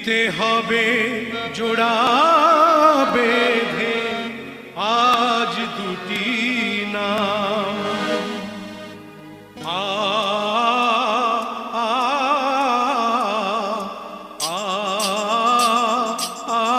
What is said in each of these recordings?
দিতে হবে জোড়া বেঁধে আজ দুটি নাম আ আ আ আ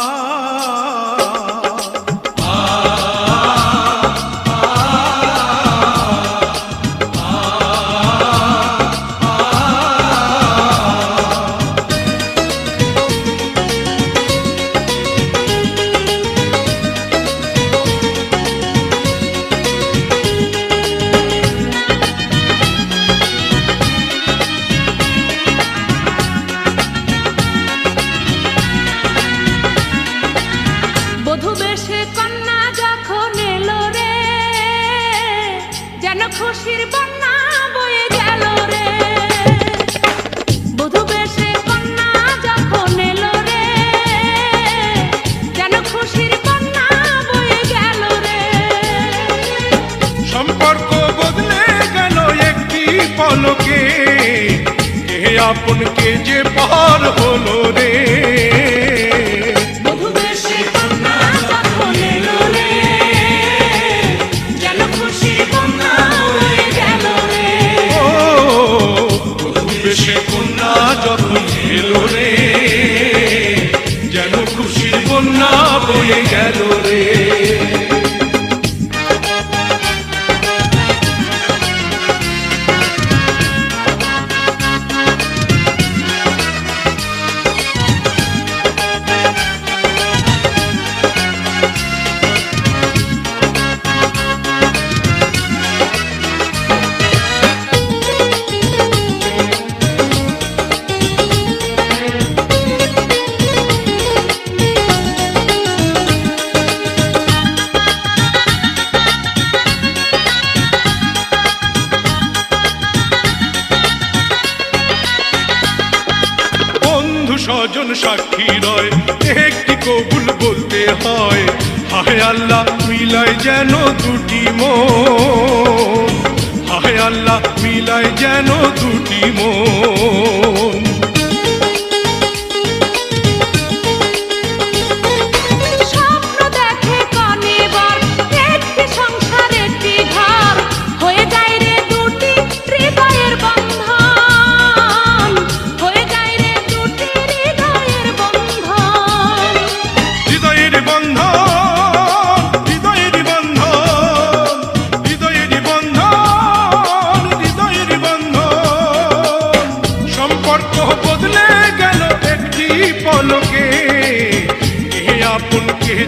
খুশির বন্যা বয়ে গেল রে বধূ বেশে কন্যা যখন এলো রে যেন খুশির বন্যা বয়ে গেল রে সম্পর্ক বদলে গেল একটি পলকে কে আপন কে যে পার হলো রে সে কন্যা যখন এলো রে যেন খুশির বন্যা বয়ে গেল রে স্বজন সাক্ষী রয় একটি কবুল বলতে হয় হায় আল্লাহ মিলায় যেন দুটি মন হায় আল্লাহ মিলায় যেন দুটি মন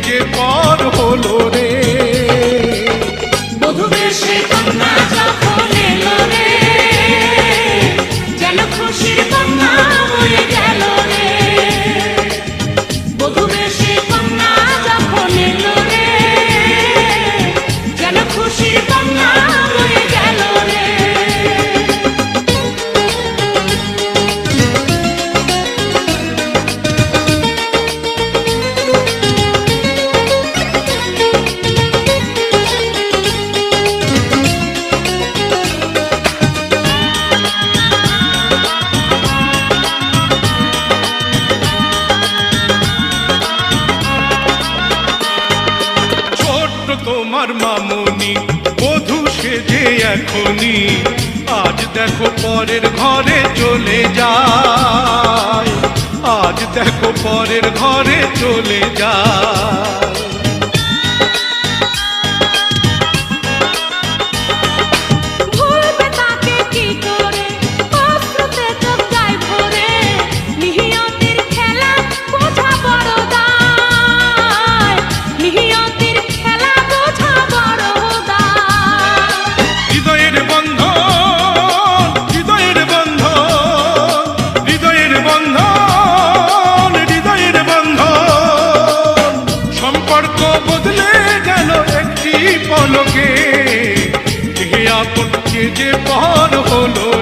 যে পার হলো রে বধূ বেশে কন্যা যখন এলো রে যেন খুশির বন্যা বয়ে গেল রে বধূ বেশে কন্যা যখন এলো রে যেন খুশির বন্যা বয়ে গেল রে তোমার মামনি বধূ সেজে এখনি আজ দেখো পরের ঘরে চলে যায় আজ দেখো পরের ঘরে চলে যায় বদলে গেল একটি পলকে কে আপন কে যে পার হলো